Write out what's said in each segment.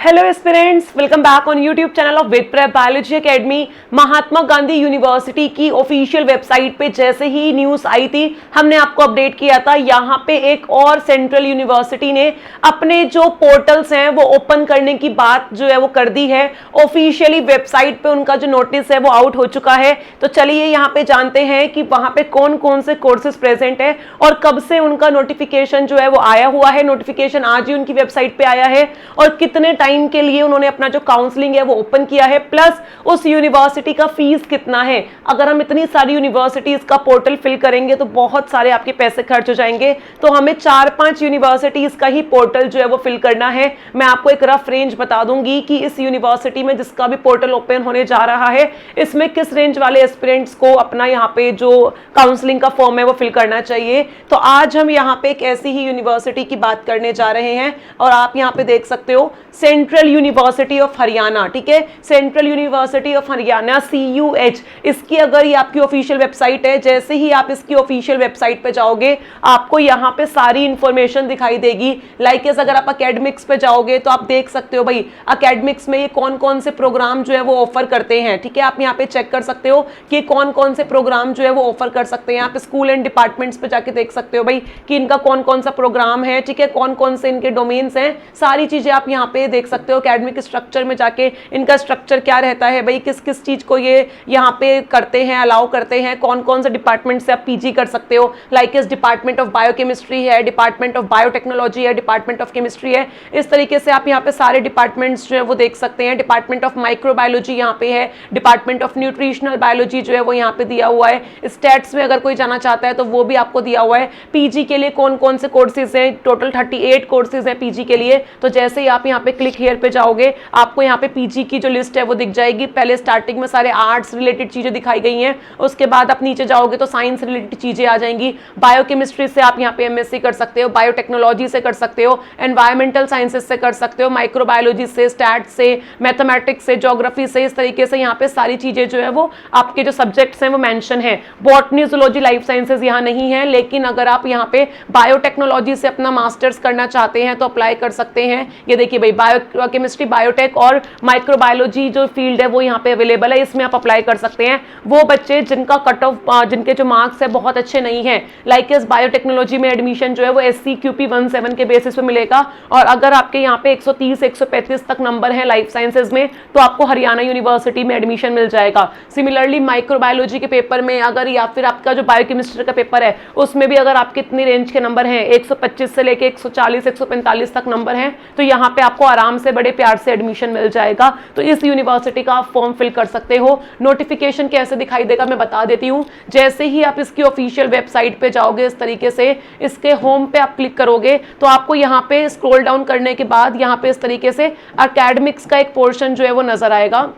Hello aspirants, welcome back on YouTube channel of with prep biology academy. Mahatma Gandhi university की official website पे जैसे ही news आई थी हमने आपको अपडेट किया था। यहाँ पे एक और सेंट्रल यूनिवर्सिटी ने अपने जो पोर्टल्स हैं वो ओपन करने की बात जो है वो कर दी है। ऑफिशियली वेबसाइट पे उनका जो नोटिस है वो आउट हो चुका है। तो चलिए यहाँ पे जानते हैं कि वहाँ पे कौन कौन से कोर्सेज प्रेजेंट है और कब से उनका नोटिफिकेशन जो है वो आया हुआ है। नोटिफिकेशन आज ही उनकी वेबसाइट पे आया है और कितने टाइम के लिए उन्होंने अपना जो काउंसलिंग है वो ओपन किया है, प्लस उस यूनिवर्सिटी का फीस कितना है। अगर हम इतनी सारी यूनिवर्सिटीज का पोर्टल फिल करेंगे तो बहुत सारे आपके पैसे खर्च हो जाएंगे। तो हमें 4-5 यूनिवर्सिटीज का ही पोर्टल जो है वो फिल करना है। मैं आपको एक रफ रेंज बता दूंगी कि इस यूनिवर्सिटी में जिसका भी पोर्टल ओपन होने जा रहा है इसमें किस रेंज वाले एस्पिरेंट्स को अपना यहाँ पे जो काउंसलिंग का फॉर्म है वो फिल करना चाहिए। तो आज हम यहाँ पे एक ऐसी ही यूनिवर्सिटी की बात करने जा रहे हैं और आप यहाँ पे देख सकते हो सेंट्रल यूनिवर्सिटी ऑफ हरियाणा। ठीक है, central university of Haryana CUH, इसकी अगर ये आपकी ऑफिशियल वेबसाइट है। जैसे ही आप इसकी ऑफिशियल वेबसाइट पे जाओगे आपको यहाँ पे सारी इंफॉर्मेशन दिखाई देगी। लाइक अगर आप एकेडमिक्स पे जाओगे तो आप देख सकते हो भाई एकेडमिक्स में ये कौन कौन से प्रोग्राम जो है वो ऑफर करते हैं। ठीक है, आप यहाँ पे चेक कर सकते हो कि कौन कौन से प्रोग्राम जो है वो ऑफर कर सकते हैं। आप स्कूल एंड डिपार्टमेंट्स पे जाके देख सकते हो भाई कि इनका कौन कौन सा प्रोग्राम है। ठीक है, कौन कौन से इनके डोमेन्स हैं, सारी चीजें आप यहाँ पे देख सकते हो। एकेडमिक स्ट्रक्चर में जाके इनका स्ट्रक्चर क्या रहता है भाई, किस किस चीज को ये यहाँ पे करते हैं, अलाउ करते हैं, कौन कौन से डिपार्टमेंट से आप PG कर सकते हो। लाइक इस डिपार्टमेंट ऑफ बायोकेमिस्ट्री है, डिपार्टमेंट ऑफ बायोटेक्नोलॉजी है, डिपार्टमेंट ऑफ केमिस्ट्री है। इस तरीके से आप यहाँ पे सारे डिपार्टमेंट्स जो है वो देख सकते हैं। डिपार्टमेंट ऑफ माइक्रोबायोलॉजी यहाँ पे है, डिपार्टमेंट ऑफ न्यूट्रिशनल बायोलॉजी जो है वो यहाँ पे दिया हुआ है। स्टैट्स में अगर कोई जाना चाहता है तो वो भी आपको दिया हुआ है। PG के लिए कौन कौन से कोर्सेज हैं, टोटल 38 कोर्सेज हैं PG के लिए। तो जैसे ही आप यहाँ पे क्लिक हियर पे जाओगे आपको यहाँ पे PG की जो लिस्ट है वो दिख जाएगी। पहले स्टार्टिंग में सारे आर्ट्स रिलेटेड चीजें दिखाई गई हैं, उसके बाद आप नीचे जाओगे तो साइंस रिलेटेड चीजें आ जाएंगी। बायोकेमिस्ट्री से आप यहाँ पे MSc कर सकते हो, बायोटेक्नोलॉजी से कर सकते हो, एनवायरमेंटल साइंसेस से कर सकते हो, माइक्रोबायोलॉजी से, स्टैट्स से, मैथमेटिक्स से, ज्योग्राफी से। इस तरीके से यहाँ पे सारी चीजें जो है वो आपके जो सब्जेक्ट्स हैं वो मेंशन है। बॉटनी, जूलॉजी, लाइफ साइंसेज यहाँ नहीं है, लेकिन अगर आप यहाँ पे बायोटेक्नोलॉजी से अपना मास्टर्स करना चाहते हैं तो अप्लाई कर सकते हैं। ये देखिए भाई बायोकेमिस्ट्री, बायोटेक और माइक्रोबायोलॉजी जो फील्ड है वो यहाँ पे अवेलेबल है, इसमें आप अप्लाई कर सकते हैं। वो बच्चे जिनका कट ऑफ, जिनके जो मार्क्स है बहुत अच्छे नहीं है, लाइक इस बायोटेक्नोलॉजी में एडमिशन जो है वो SCQP 17 के बेसिस पे मिलेगा। और अगर आपके यहाँ पे 130-135 तक नंबर है लाइफ साइंसेज में तो आपको हरियाणा यूनिवर्सिटी में एडमिशन मिल जाएगा। सिमिलरली माइक्रोबायोलॉजी के पेपर में अगर, या फिर आपका जो बायोकेमिस्ट्री का पेपर है उसमें भी अगर आपके इतनी रेंज के नंबर हैं, 125 से लेके 140-145 तक नंबर हैं, तो यहाँ पे आपको आराम से बड़े प्यार से एडमिशन मिल जाएगा। तो इस यूनिवर्सिटी का आप फॉर्म फिल कर सकते हो। नोटिफिकेशन कैसे दिखाई देगा मैं बता देती हूँ। जैसे ही आप इसकी ऑफिशियल वेबसाइट पे जाओगे, इस तरीके से इसके होम पे आप क्लिक करोगे तो आपको यहाँ पे स्क्रॉल डाउन करने के बाद यहाँ पे इस तरीके से एकेडमिक्स का एक पोर्शन जो है वो नजर आएगा।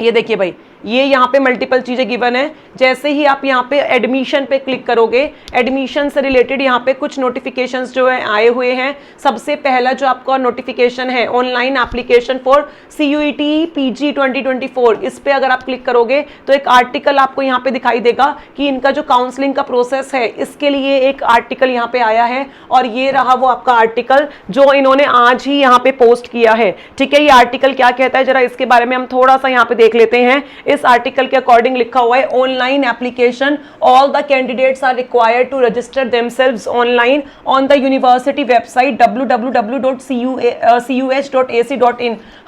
ये देखिए भाई, ये यहाँ पे मल्टीपल चीजें गिवन है। जैसे ही आप यहाँ पे एडमिशन पे क्लिक करोगे, एडमिशन से रिलेटेड यहाँ पे कुछ नोटिफिकेशंस जो है आए हुए हैं। सबसे पहला जो आपका नोटिफिकेशन है online application for CUET PG 2024, इस पे अगर आप क्लिक करोगे तो एक आर्टिकल आपको यहाँ पे दिखाई देगा कि इनका जो काउंसलिंग का प्रोसेस है इसके लिए एक आर्टिकल यहाँ पे आया है। और ये रहा वो आपका आर्टिकल जो इन्होंने आज ही यहाँ पे पोस्ट किया है। ठीक है, ये आर्टिकल क्या कहता है जरा इसके बारे में हम थोड़ा सा यहाँ पे देख लेते हैं। इस आर्टिकल के अकॉर्डिंग लिखा हुआ है, online application, all the candidates are required to register themselves online on the university website www.cuh.ac.in।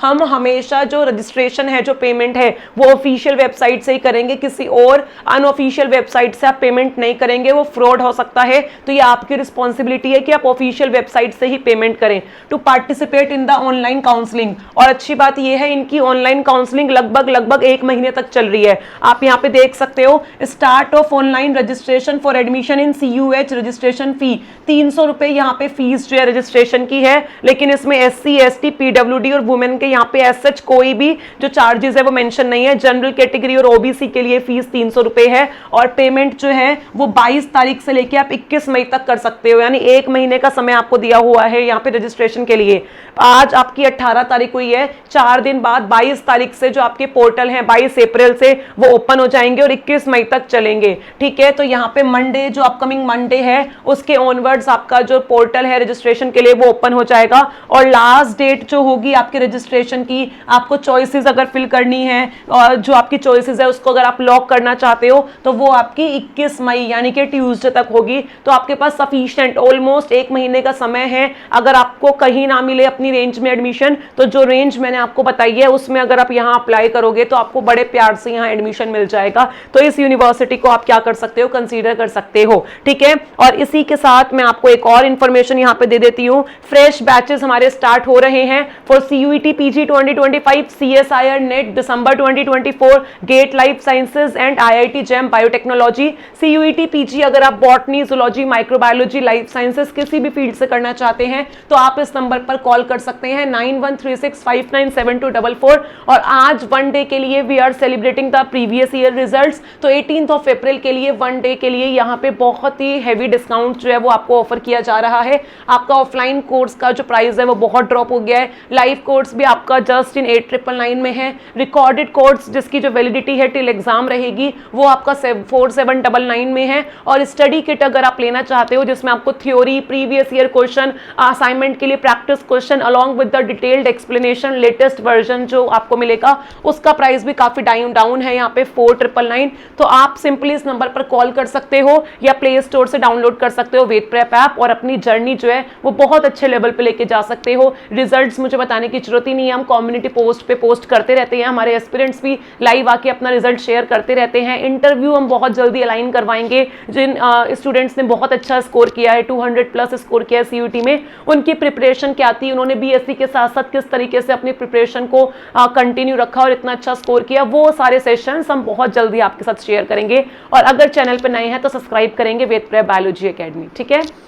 हम हमेशा जो रजिस्ट्रेशन है, जो पेमेंट है वो ऑफिशियल वेबसाइट से ही करेंगे, किसी और अनऑफिशियल वेबसाइट से आप पेमेंट नहीं करेंगे, वो फ्रॉड हो सकता है। तो ये आपकी रिस्पॉन्सिबिलिटी है कि आप ऑफिशियल वेबसाइट से ही पेमेंट करें to participate in the online counselling. और अच्छी बात यह है इनकी ऑनलाइन काउंसलिंग लगभग 1 महीने तक चल रही है। आप यहाँ पे देख सकते हो, start of online registration for admission in CUH, registration fee 300 रुपए यहाँ पे फीस जो है रजिस्ट्रेशन की है। लेकिन इसमें SC, ST, PWD और वुमेन के यहाँ पे सच कोई भी जो चार्जेस है वो मेंशन नहीं है। जनरल कैटेगरी और OBC के लिए फीस 300 रुपए है और पेमेंट जो है वो 22 तारीख से लेके आप 21 मई तक कर सकते हो, यानी 1 महीने का समय आपको दिया हुआ है यहाँ पे रजिस्ट्रेशन के लिए। आज आपकी 18 तारीख हुई है, 4 दिन बाद 22 तारीख से जो आपके पोर्टल है, 22 21 अप्रैल से वो ओपन हो जाएंगे और 21 मई तक चलेंगे। ठीक है, तो यहाँ पे मंडे, जो अपकमिंग मंडे है, उसके ऑनवर्ड्स आपका जो पोर्टल है रजिस्ट्रेशन के लिए वो ओपन हो जाएगा। और लास्ट डेट जो होगी आपके रजिस्ट्रेशन की, आपको चॉइसेस अगर फिल करनी है और जो आपकी चॉइसेस है उसको अगर आप लॉक करना चाहते हो तो वो आपकी 21 मई यानी कि ट्यूसडे तक होगी। तो आपके पास सफिशिएंट ऑलमोस्ट 1 महीने का समय है। अगर आपको कहीं ना मिले अपनी रेंज में एडमिशन, तो जो रेंज मैंने आपको बताई है उसमें अगर आप यहाँ अप्लाई करोगे तो आपको बड़े प्यार से यहाँ एडमिशन मिल जाएगा। तो इस यूनिवर्सिटी को आप क्या कर सकते हो, कंसीडर कर सकते हो। ठीक है, और इसी के साथ मैं आपको एक और इंफॉर्मेशन यहाँ पे दे देती हूँ। फ्रेश बैचेस हमारे स्टार्ट हो रहे हैं for CUET PG 2025, CSIR net दिसंबर 2024, GATE life sciences and IIT JAM biotechnology. CUET PG अगर आप botany, zoology, microbiology, life sciences किसी भी फील्ड से करना चाहते हैं तो आप इस नंबर पर कॉल कर सकते हैं 9136597244। और आज वन डे के लिए we are celebrating the previous year results. तो 18 अप्रैल के लिए वन डे के लिए यहाँ पे बहुत ही हैवी डिस्काउंट जो है वो आपको ऑफर किया जा रहा है। आपका ऑफलाइन कोर्स का जो प्राइस है वो बहुत ड्रॉप हो गया है। लाइव कोर्स भी आपका जस्ट इन 8999 में है। रिकॉर्डेड कोर्स जिसकी जो वैलिडिटी है टिल एग्जाम रहेगी वो आपका 4799 में है। और स्टडी किट अगर आप लेना चाहते हो जिसमें आपको theory, previous year question, assignment के लिए practice question along with the detailed explanation, latest version जो आपको मिलेगा, उसका प्राइस भी काफी डाउन है यहाँ पे 4999। तो आप सिंपली इस नंबर पर कॉल कर सकते हो या प्ले स्टोर से डाउनलोड कर सकते हो वेद प्रेप ऐप और अपनी जर्नी जो है वो बहुत अच्छे लेवल पे लेके जा सकते हो। रिजल्ट्स मुझे बताने की जरूरत ही नहीं है, हम कम्युनिटी पोस्ट पे पोस्ट करते रहते हैं। हमारे एस्पिरेंट्स भी लाइव आके अपना रिजल्ट शेयर करते रहते हैं। इंटरव्यू हम बहुत जल्दी अलाइन करवाएंगे। जिन स्टूडेंट्स ने बहुत अच्छा स्कोर किया है, 200+ स्कोर किया है CUET में, उनकी प्रिपरेशन क्या थी, उन्होंने BSc के साथ साथ किस तरीके से अपनी प्रिपरेशन को कंटिन्यू रखा और इतना अच्छा स्कोर किया, वो सारे सेशंस हम बहुत जल्दी आपके साथ शेयर करेंगे। और अगर चैनल पर नए हैं तो सब्सक्राइब करेंगे वेद प्रेप बायोलॉजी एकेडमी। ठीक है।